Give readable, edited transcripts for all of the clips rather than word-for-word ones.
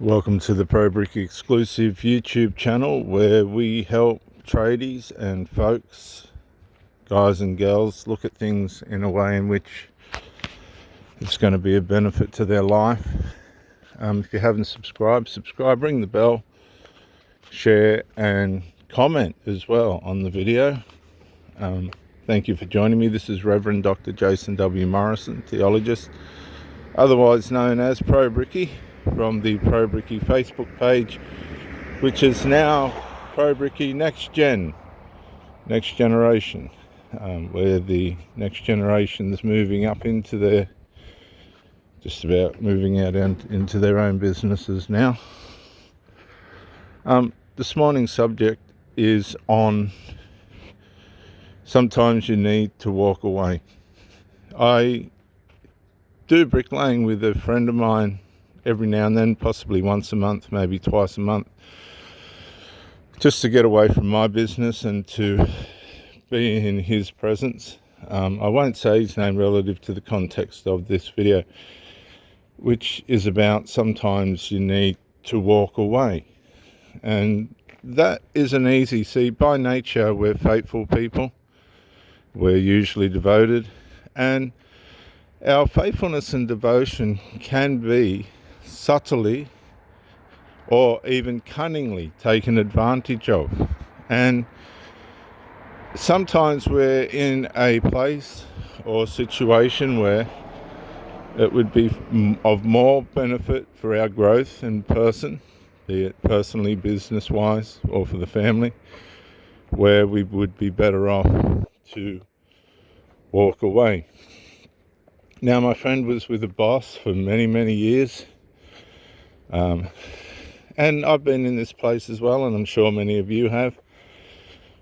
Welcome to the ProBrick exclusive YouTube channel where we help tradies and folks, guys and girls, look at things in a way in which it's going to be a benefit to their life. If you haven't subscribed, ring the bell, share and comment as well on the video. Thank you for joining me. This is Reverend Dr. Jason W. Morrison, theologist, otherwise known as ProBricky, from the ProBricky Facebook page, which is now ProBricky Next Generation, where the next generation is moving up into their, just about moving out into their own businesses now. This morning's subject is on sometimes you need to walk away. I do bricklaying with a friend of mine every now and then, possibly once a month, maybe twice a month, just to get away from my business and to be in his presence. I won't say his name relative to the context of this video, which is about sometimes you need to walk away. And that isn't easy. See, by nature, we're faithful people. We're usually devoted. And our faithfulness and devotion can be subtly or even cunningly taken advantage of. And sometimes we're in a place or situation where it would be of more benefit for our growth in person, be it personally, business-wise, or for the family, where we would be better off to walk away. Now, my friend was with a boss for many, many years. And I've been in this place as well, and I'm sure many of you have,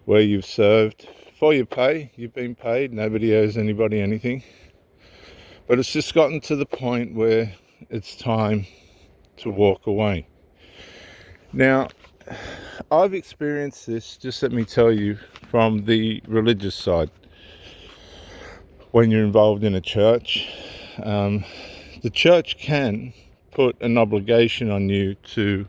where you've served for your pay. You've been paid. Nobody owes anybody anything. But it's just gotten to the point where it's time to walk away. Now, I've experienced this, just let me tell you, from the religious side. When you're involved in a church, the church can put an obligation on you to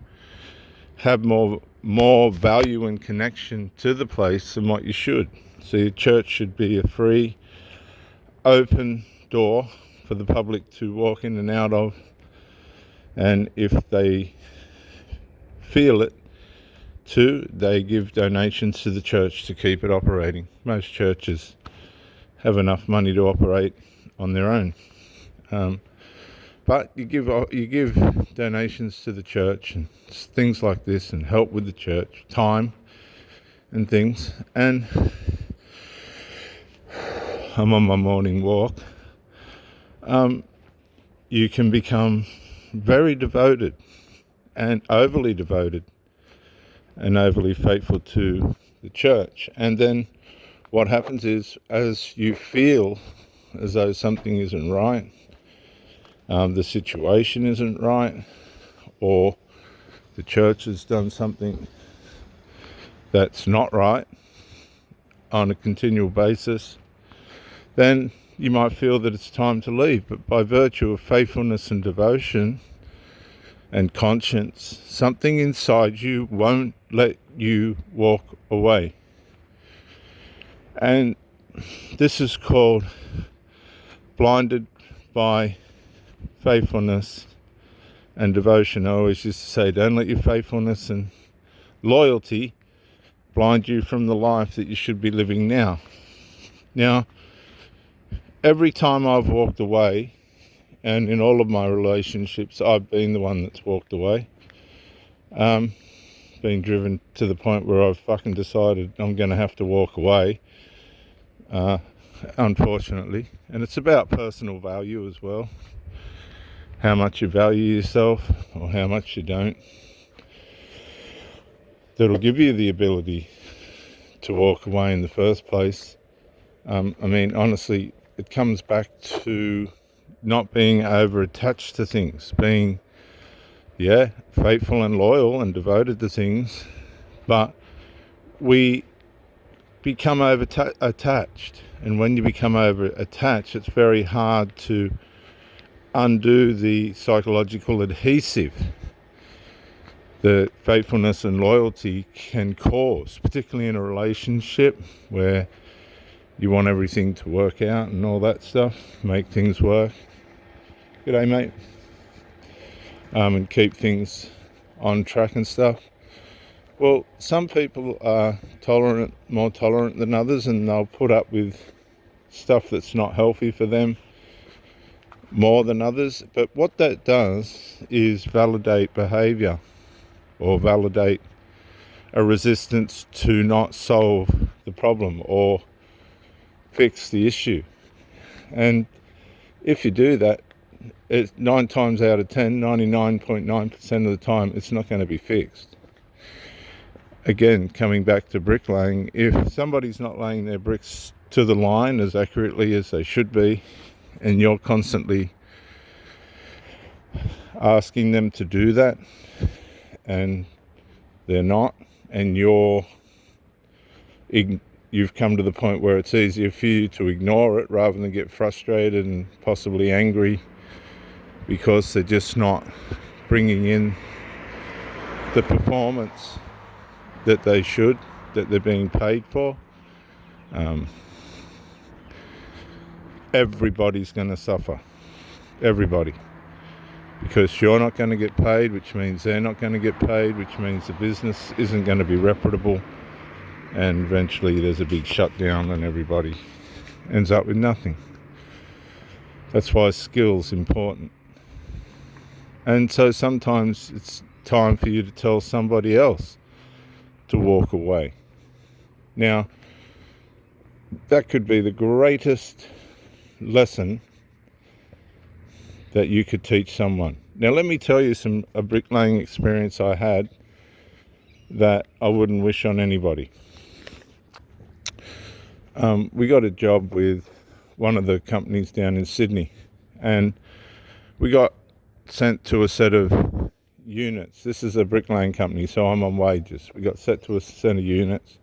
have more value and connection to the place than what you should. So your church should be a free, open door for the public to walk in and out of. And if they feel it too, they give donations to the church to keep it operating. Most churches have enough money to operate on their own. But you give donations to the church and things like this, and help with the church, time and things. And I'm on my morning walk. You can become very devoted and overly devoted and overly faithful to the church. And then what happens is, as you feel as though something isn't right, the situation isn't right, or the church has done something that's not right on a continual basis, then you might feel that it's time to leave. But by virtue of faithfulness and devotion and conscience, something inside you won't let you walk away. And this is called blinded by faithfulness and devotion. I always used to say, don't let your faithfulness and loyalty blind you from the life that you should be living now. Now, every time I've walked away, and in all of my relationships, I've been the one that's walked away. Been driven to the point where I've fucking decided I'm going to have to walk away. Unfortunately. And it's about personal value as well. How much you value yourself or how much you don't. That'll give you the ability to walk away in the first place. I mean, honestly, it comes back to not being over attached to things, being, faithful and loyal and devoted to things, but we become attached. And when you become over attached, it's very hard to undo the psychological adhesive the faithfulness and loyalty can cause, particularly in a relationship where you want everything to work out and all that stuff, make things work. G'day, mate. And keep things on track and stuff. Well, some people are more tolerant than others, and they'll put up with stuff that's not healthy for them more than others. But what that does is validate behavior, or validate a resistance to not solve the problem or fix the issue. And if you do that, it's 9 times out of 10, 99.9% of the time, it's not going to be fixed. Again, coming back to bricklaying, if somebody's not laying their bricks to the line as accurately as they should be, and you're constantly asking them to do that, and they're not, and you've come to the point where it's easier for you to ignore it rather than get frustrated and possibly angry because they're just not bringing in the performance that they should, that they're being paid for. Everybody's going to suffer. Everybody. Because you're not going to get paid, which means they're not going to get paid, which means the business isn't going to be reputable, and eventually there's a big shutdown and everybody ends up with nothing. That's why skill's important. And so sometimes it's time for you to tell somebody else to walk away. Now, that could be the greatest lesson that you could teach someone. Now, let me tell you a bricklaying experience I had that I wouldn't wish on anybody. We got a job with one of the companies down in Sydney, and we got sent to a set of units. This is a bricklaying company, so I'm on wages. We got set to a set of units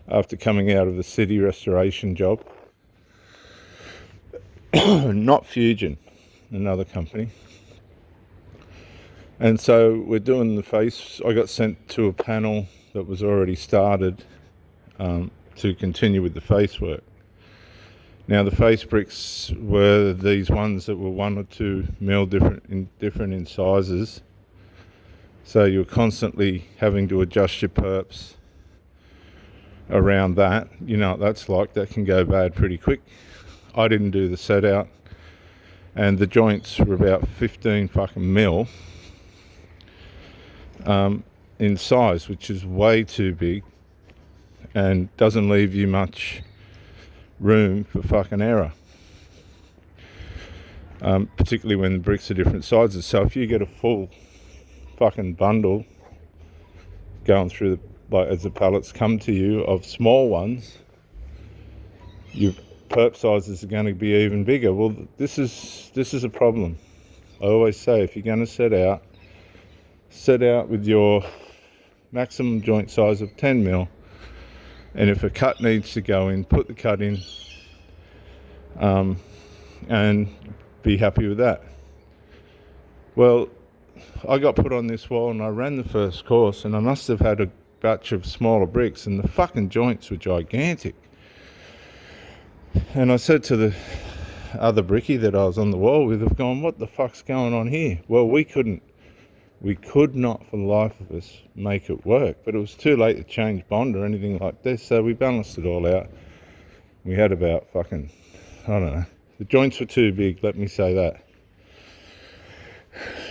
after coming out of the city restoration job. Not Fusion, another company. And so we're doing the face. I got sent to a panel that was already started to continue with the face work. Now, the face bricks were these ones that were 1 or 2 mil different in sizes. So you're constantly having to adjust your perps around that. You know what that's like. That can go bad pretty quick. I didn't do the set out, and the joints were about 15 fucking mil in size, which is way too big and doesn't leave you much room for fucking error, particularly when the bricks are different sizes. So if you get a full fucking bundle going through as the pallets come to you of small ones, your perp sizes are going to be even bigger. Well, this is a problem. I always say, if you're going to set out with your maximum joint size of 10 mil, and if a cut needs to go in, put the cut in, and be happy with that. Well, I got put on this wall and I ran the first course, and I must have had a batch of smaller bricks, and the fucking joints were gigantic. And I said to the other brickie that I was on the wall with, I've gone, what the fuck's going on here? Well, we could not for the life of us make it work, but it was too late to change bond or anything like this, so we balanced it all out. We had about fucking, I don't know, the joints were too big, let me say that.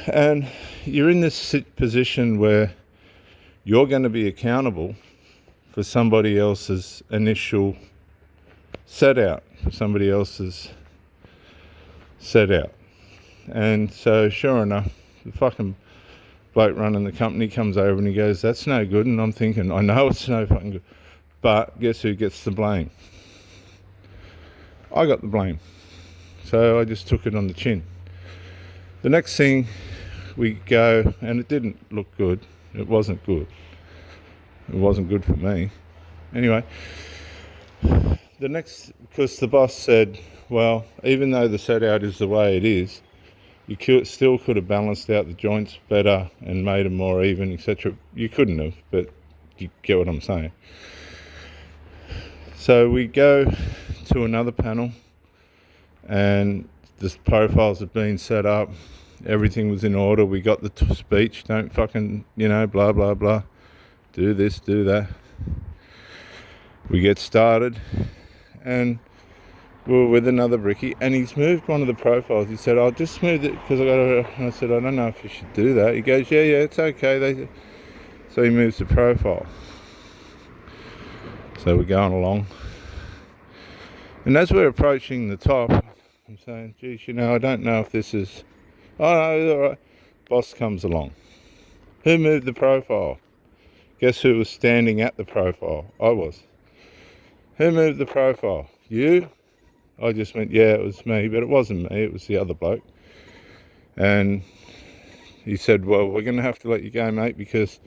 And you're in this position where you're going to be accountable for somebody else's initial set out, for somebody else's set out. And so sure enough, the fucking bloke running the company comes over and he goes, that's no good. And I'm thinking, I know it's no fucking good, but guess who gets the blame? I got the blame. So I just took it on the chin. The next thing we go, and it didn't look good. It wasn't good. It wasn't good for me. Anyway, because the boss said, well, even though the set out is the way it is, You still could have balanced out the joints better and made them more even, etc. You couldn't have, but you get what I'm saying. So we go to another panel, and the profiles have been set up. Everything was in order. We got the speech, don't fucking, blah, blah, blah. Do this, do that. We get started, and we were with another brickie, and he's moved one of the profiles. He said, I'll just smooth it because I got to... And I said, I don't know if you should do that. He goes, yeah, it's okay. So he moves the profile. So we're going along. And as we're approaching the top, I'm saying, geez, I don't know if this is... Oh, no, all right. Boss comes along. Who moved the profile? Guess who was standing at the profile? I was. Who moved the profile? You? I just went, yeah, it was me, but it wasn't me, it was the other bloke. And he said, well, we're going to have to let you go, mate, because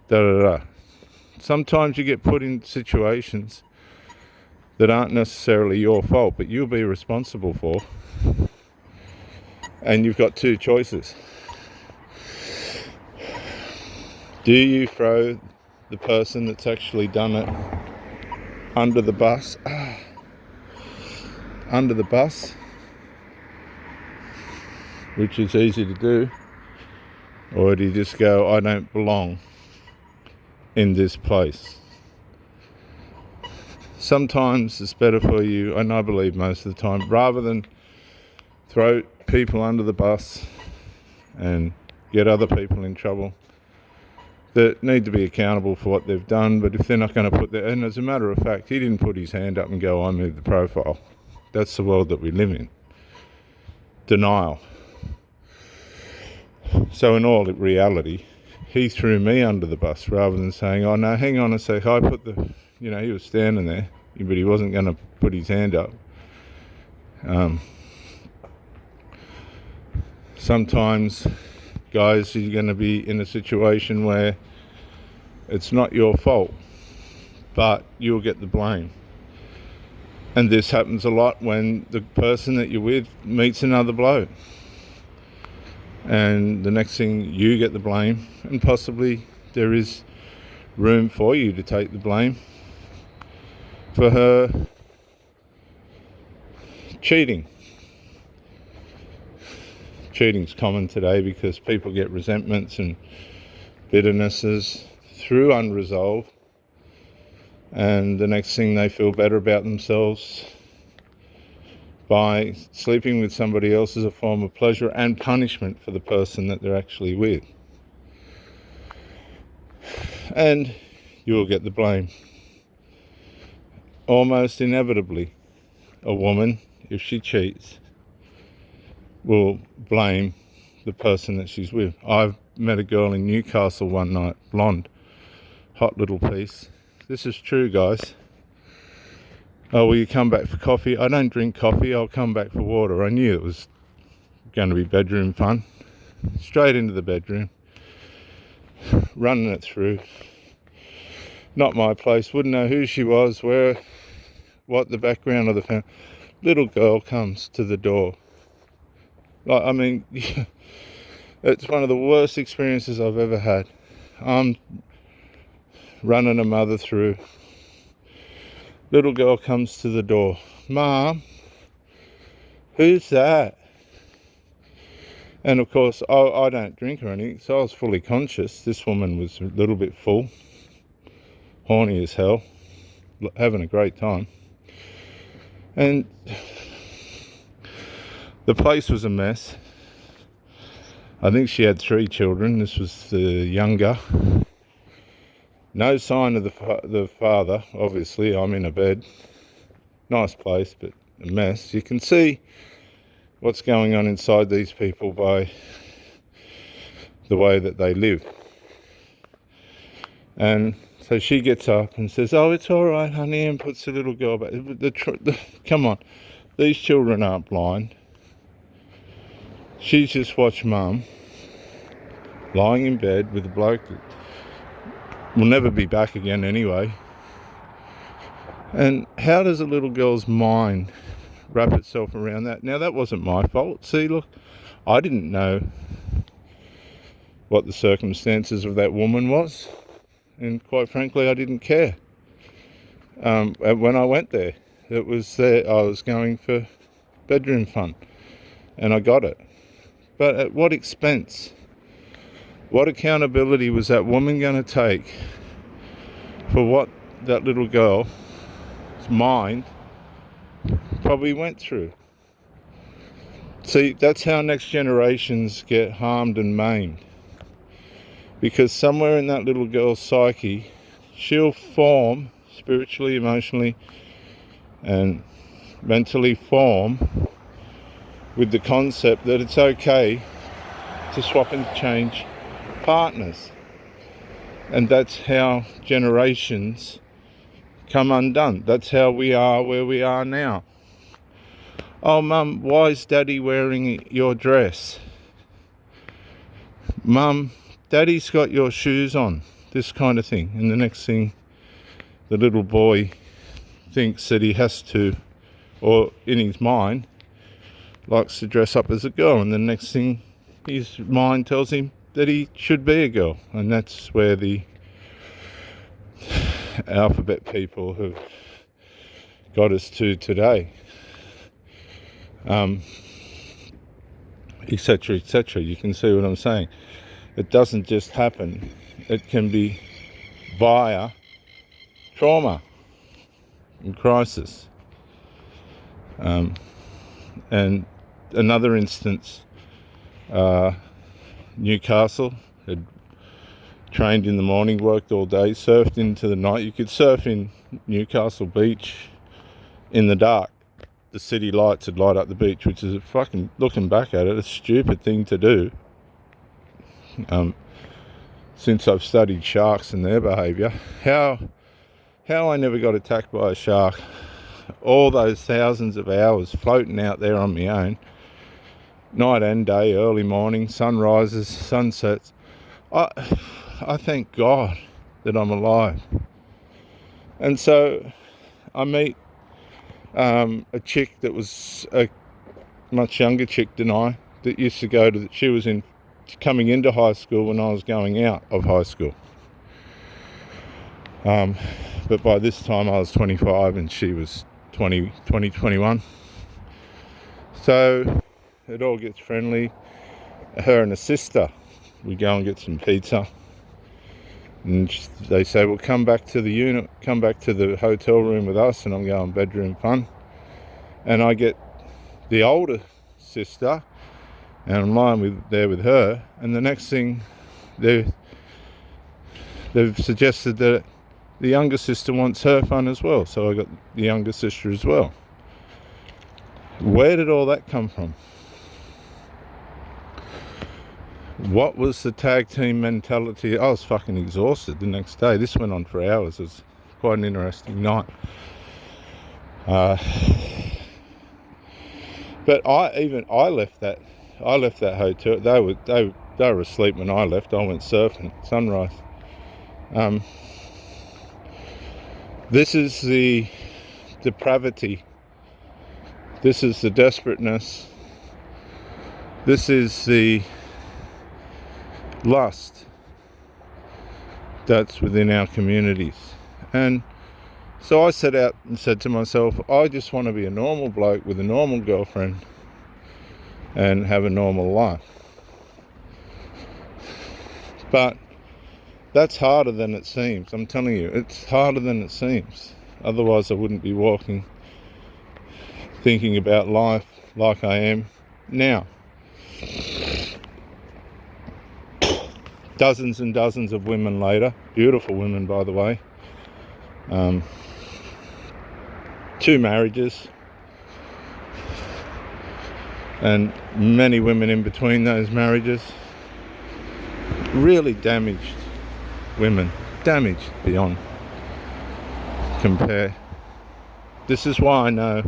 da-da-da. Sometimes you get put in situations that aren't necessarily your fault, but you'll be responsible for. And you've got two choices. Do you throw the person that's actually done it under the bus? Under the bus, which is easy to do, or do you just go, I don't belong in this place? Sometimes it's better for you, and I believe most of the time, rather than throw people under the bus and get other people in trouble that need to be accountable for what they've done. But if they're not going to put their... And as a matter of fact, he didn't put his hand up and go, I moved the profile. That's the world that we live in. Denial. So in all reality, he threw me under the bus rather than saying, oh no, hang on a sec, I put the... he was standing there, but he wasn't going to put his hand up. Sometimes, guys, you're going to be in a situation where it's not your fault, but you'll get the blame. And this happens a lot when the person that you're with meets another bloke. And the next thing, you get the blame, and possibly there is room for you to take the blame for her cheating. Cheating's common today because people get resentments and bitternesses through unresolved. And the next thing, they feel better about themselves by sleeping with somebody else as a form of pleasure and punishment for the person that they're actually with. And you'll get the blame. Almost inevitably, a woman, if she cheats, will blame the person that she's with. I've met a girl in Newcastle one night, blonde, hot little piece. This is true, guys. Oh, will you come back for coffee? I don't drink coffee, I'll come back for water. I knew it was going to be bedroom fun. Straight into the bedroom, running it through. Not my place, wouldn't know who she was, what the background of the family. Little girl comes to the door. I mean, it's one of the worst experiences I've ever had. I'm running a mother through. Little girl comes to the door. Mom, who's that? And of course, I don't drink or anything, so I was fully conscious. This woman was a little bit full, horny as hell, having a great time. And the place was a mess. I think she had 3 children. This was the younger. No sign of the father, obviously. I'm in a bed. Nice place, but a mess. You can see what's going on inside these people by the way that they live. And so she gets up and says, oh, it's all right, honey, and puts the little girl back. Come on, these children aren't blind. She's just watched Mum lying in bed with a bloke that will never be back again anyway. And how does a little girl's mind wrap itself around that? Now, that wasn't my fault. See, look, I didn't know what the circumstances of that woman was, and quite frankly I didn't care. When I went there, it was there, I was going for bedroom fun, and I got it. But at what expense? What accountability was that woman going to take for what that little girl's mind probably went through? See, that's how next generations get harmed and maimed. Because somewhere in that little girl's psyche, she'll form, spiritually, emotionally, and mentally form, with the concept that it's okay to swap and change partners. And that's how generations come undone. That's how we are where we are now. Oh, Mum, why is Daddy wearing your dress? Mum, Daddy's got your shoes on. This kind of thing. And the next thing, the little boy thinks that he has to, or in his mind, likes to dress up as a girl. And the next thing, his mind tells him that he should be a girl. And that's where the alphabet people have got us to today. Etc., etc. You can see what I'm saying. It doesn't just happen. It can be via trauma and crisis. And another instance, Newcastle, had trained in the morning, worked all day, surfed into the night. You could surf in Newcastle Beach in the dark. The city lights would light up the beach, which is a fucking, looking back at it, a stupid thing to do. Since I've studied sharks and their behaviour, how I never got attacked by a shark, all those thousands of hours floating out there on my own, night and day, early morning, sunrises, sunsets, I thank God that I'm alive. And so I meet a chick that was a much younger chick than I, that used to go to, she was coming into high school when I was going out of high school. But by this time I was 25 and she was 21. So it all gets friendly. Her and a sister, we go and get some pizza. And they say, well, come back to the unit, come back to the hotel room with us. And I'm going bedroom fun. And I get the older sister, and I'm lying there with her. And the next thing, they've suggested that the younger sister wants her fun as well. So I got the younger sister as well. Where did all that come from? What was the tag team mentality? I was fucking exhausted the next day. This went on for hours. It was quite an interesting night. But I left that hotel. They were asleep when I left. I went surfing, sunrise. This is the depravity. This is the desperateness. This is the lust that's within our communities. And so I set out and said to myself, I just want to be a normal bloke with a normal girlfriend and have a normal life. But that's harder than it seems. I'm telling you, it's harder than it seems. Otherwise I wouldn't be walking, thinking about life like I am now. Dozens and dozens of women later, beautiful women by the way, 2 marriages, and many women in between those marriages, really damaged women, damaged beyond compare. This is why I know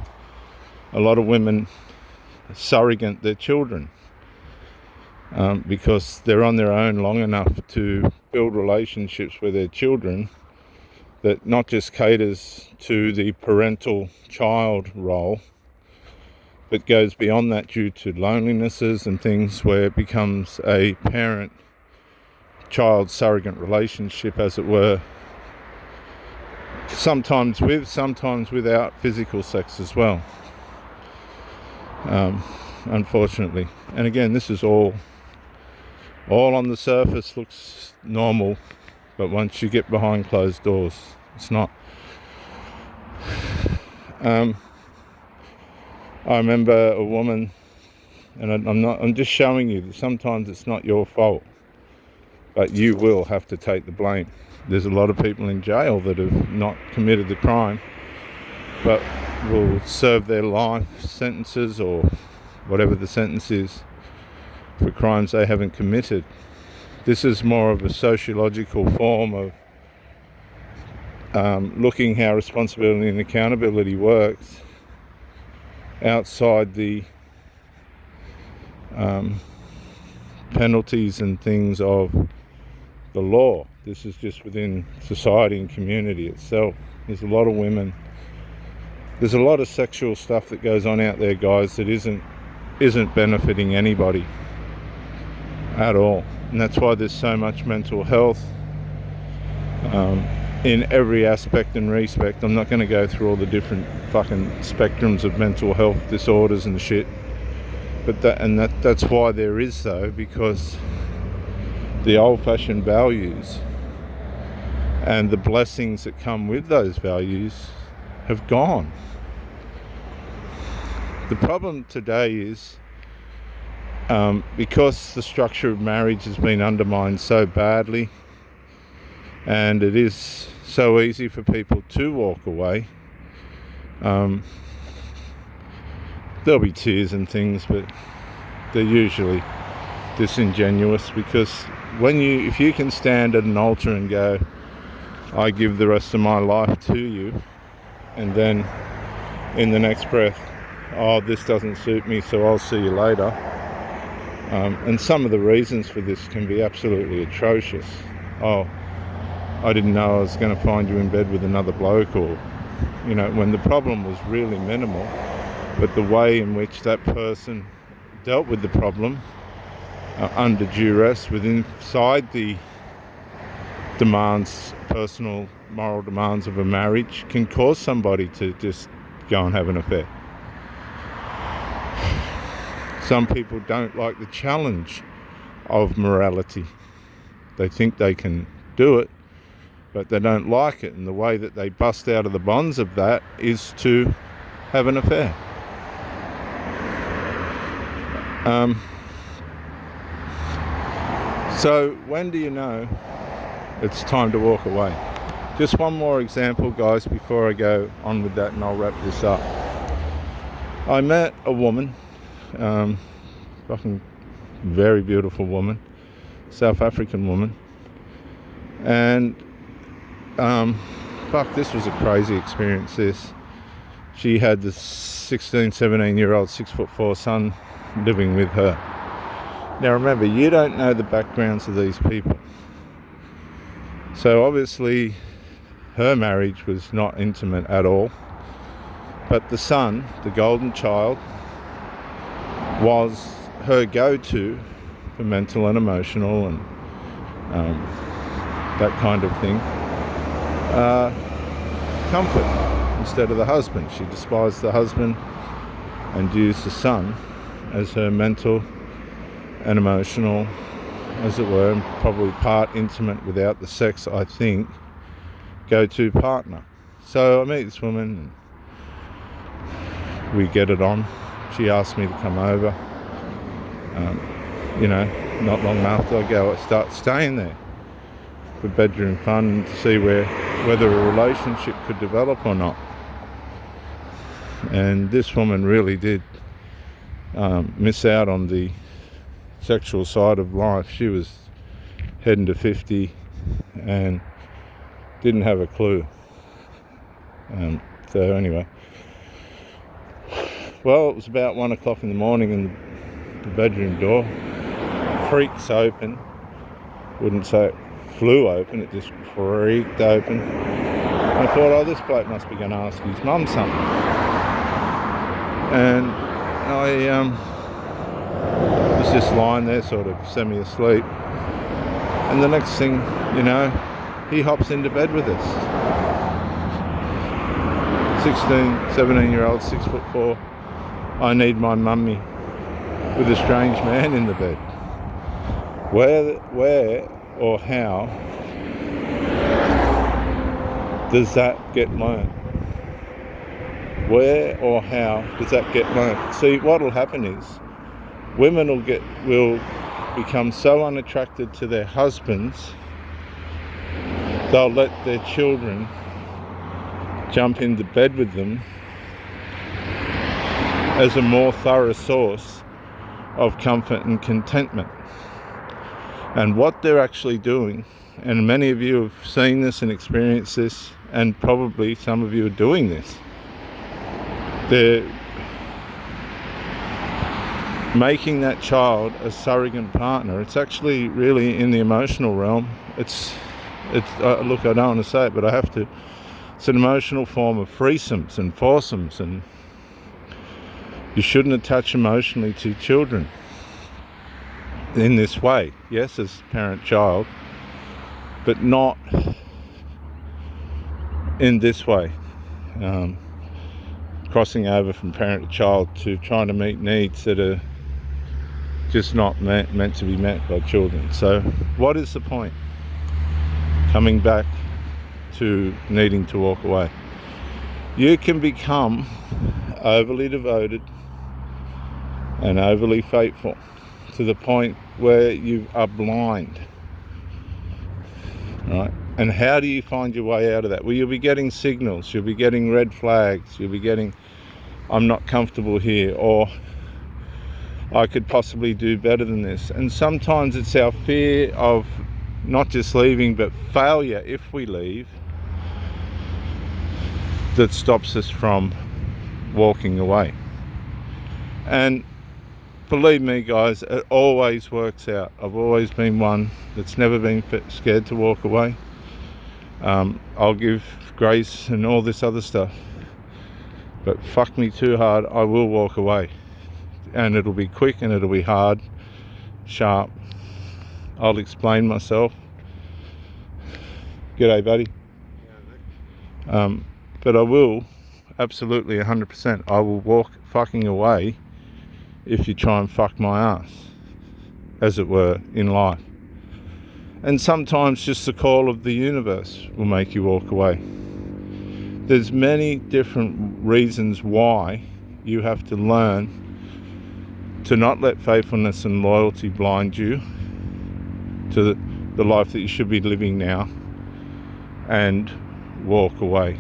a lot of women surrogate their children. Because they're on their own long enough to build relationships with their children that not just caters to the parental child role, but goes beyond that due to lonelinesses and things, where it becomes a parent-child surrogate relationship, as it were, sometimes with, sometimes without physical sex as well, unfortunately. And again, this is all on the surface looks normal, but once you get behind closed doors, it's not. I remember a woman, and I'm just showing you that sometimes it's not your fault, but you will have to take the blame. There's a lot of people in jail that have not committed the crime, but will serve their life sentences or whatever the sentence is for crimes they haven't committed. This is more of a sociological form of looking how responsibility and accountability works outside the penalties and things of the law. This is just within society and community itself. There's a lot of women, there's a lot of sexual stuff that goes on out there, guys, that isn't benefiting anybody at all. And that's why there's so much mental health in every aspect and respect. I'm not going to go through all the different fucking spectrums of mental health disorders and shit, but that's why there is, though, because the old-fashioned values and the blessings that come with those values have gone. The problem today is because the structure of marriage has been undermined so badly, and it is so easy for people to walk away. There'll be tears and things, but they're usually disingenuous, because if you can stand at an altar and go, I give the rest of my life to you, and then in the next breath, oh, this doesn't suit me, so I'll see you later. And some of the reasons for this can be absolutely atrocious. Oh, I didn't know I was going to find you in bed with another bloke, or, when the problem was really minimal, but the way in which that person dealt with the problem under duress, inside the demands, personal moral demands of a marriage, can cause somebody to just go and have an affair. Some people don't like the challenge of morality. They think they can do it, but they don't like it, and the way that they bust out of the bonds of that is to have an affair. So when do you know it's time to walk away? Just one more example, guys, before I go on with that, and I'll wrap this up. I met a woman, fucking very beautiful woman, South African woman, and this was a crazy experience. She had this 17-year-old 6'4" son living with her. Now remember, you don't know the backgrounds of these people, so obviously her marriage was not intimate at all, but the son, the golden child, was her go-to for mental and emotional and that kind of thing, comfort instead of the husband. She despised the husband and used the son as her mental and emotional, as it were, and probably part intimate without the sex, I think, go-to partner. So I meet this woman and we get it on. She asked me to come over. Not long after, I start staying there for bedroom fun, to see whether a relationship could develop or not. And this woman really did miss out on the sexual side of life. She was heading to 50 and didn't have a clue. So anyway, well, it was about 1 o'clock in the morning, and the bedroom door creaks open. Wouldn't say it flew open, it just creaked open. And I thought, oh, this bloke must be going to ask his mum something. And I was just lying there sort of semi-asleep, and the next thing you know, he hops into bed with us. 17-year-old, 6'4". I need my mummy with a strange man in the bed. Where or how does that get learned? Where or how does that get learned? See, what'll happen is women will become so unattracted to their husbands, they'll let their children jump into bed with them as a more thorough source of comfort and contentment. And what they're actually doing, and many of you have seen this and experienced this, and probably some of you are doing this, they're making that child a surrogate partner. It's actually really in the emotional realm. Look, I don't want to say it, but I have to. It's an emotional form of threesomes and foursomes, and you shouldn't attach emotionally to children in this way. Yes, as parent-child, but not in this way. Crossing over from parent to child to trying to meet needs that are just not meant to be met by children. So what is the point? Coming back to needing to walk away. You can become overly devoted and overly faithful to the point where you are blind, right? And how do you find your way out of that? Well, you'll be getting signals, you'll be getting red flags, you'll be getting, I'm not comfortable here, or I could possibly do better than this. And sometimes it's our fear of not just leaving, but failure if we leave, that stops us from walking away. And believe me, guys, it always works out. I've always been one that's never been scared to walk away. I'll give grace and all this other stuff, but fuck me too hard, I will walk away. And it'll be quick and it'll be hard, sharp. I'll explain myself. G'day, buddy. But I will, absolutely 100%, I will walk fucking away if you try and fuck my ass, as it were, in life. And sometimes just the call of the universe will make you walk away. There's many different reasons why you have to learn to not let faithfulness and loyalty blind you to the life that you should be living now, and walk away.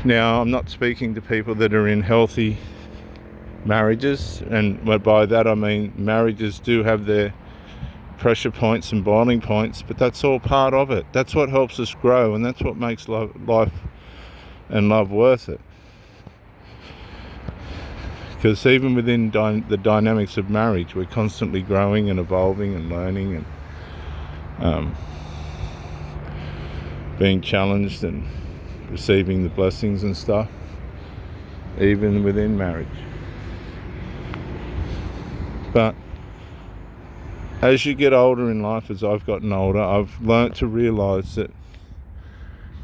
Now, I'm not speaking to people that are in healthy marriages, and by that I mean marriages do have their pressure points and boiling points, but that's all part of it. That's what helps us grow, and that's what makes life and love worth it. Because even within the dynamics of marriage, we're constantly growing and evolving and learning and being challenged and receiving the blessings and stuff, even within marriage. But as you get older in life, as I've gotten older, I've learnt to realise that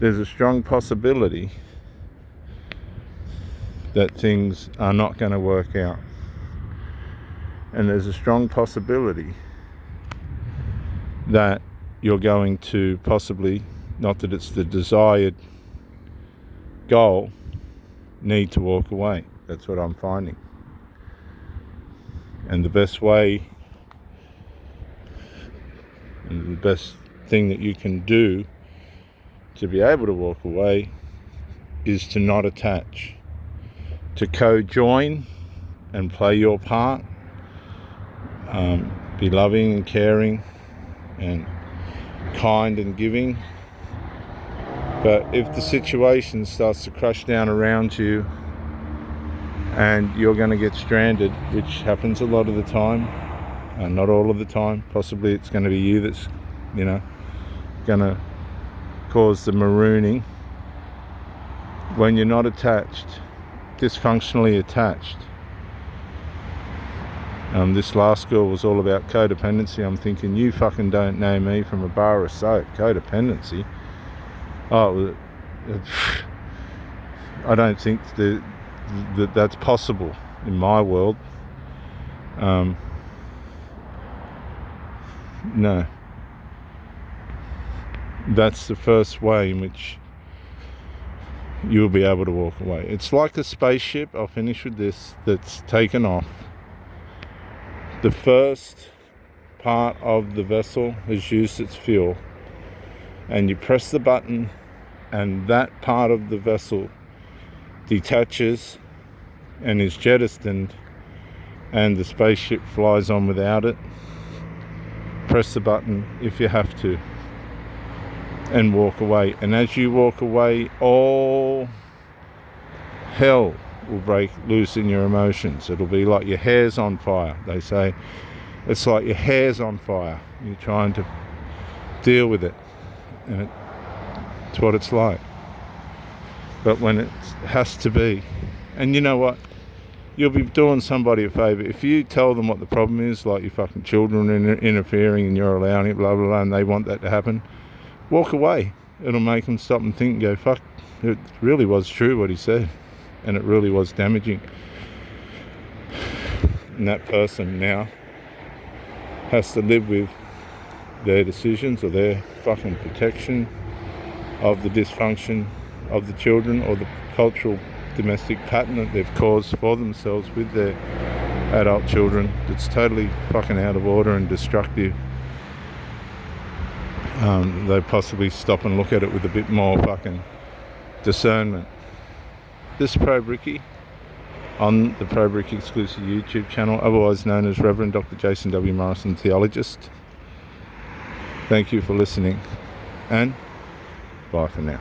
there's a strong possibility that things are not going to work out. And there's a strong possibility that you're going to possibly, not that it's the desired goal, need to walk away. That's what I'm finding. And the best way, and the best thing that you can do to be able to walk away is to not attach, to co-join and play your part, be loving and caring and kind and giving. But if the situation starts to crush down around you and you're going to get stranded, which happens a lot of the time, not all of the time, possibly it's going to be you that's, going to cause the marooning. When you're not attached dysfunctionally attached. This last girl was all about codependency. I'm thinking, you fucking don't know me from a bar of soap. Codependency? Oh, I don't think that's possible in my world. No. That's the first way in which you'll be able to walk away. It's like a spaceship, I'll finish with this, that's taken off. The first part of the vessel has used its fuel, and you press the button and that part of the vessel detaches and is jettisoned, and the spaceship flies on without it. Press the button if you have to and walk away. And as you walk away, all hell will break loose in your emotions. It'll be like your hair's on fire. They say it's like your hair's on fire. You're trying to deal with it, and it's what it's like. But when it has to be, and you know what, you'll be doing somebody a favour if you tell them what the problem is, like your fucking children interfering and you're allowing it, blah blah blah, and they want that to happen. Walk away. It'll make them stop and think and go, fuck, it really was true what he said, and it really was damaging. And that person now has to live with their decisions or their fucking protection of the dysfunction of the children or the cultural domestic pattern that they've caused for themselves with their adult children. It's totally fucking out of order and destructive. They possibly stop and look at it with a bit more fucking discernment. This Pro Bricky on the Pro Brick exclusive YouTube channel, otherwise known as Reverend Dr. Jason W. Morrison, Theologist. Thank you for listening, and bye for now.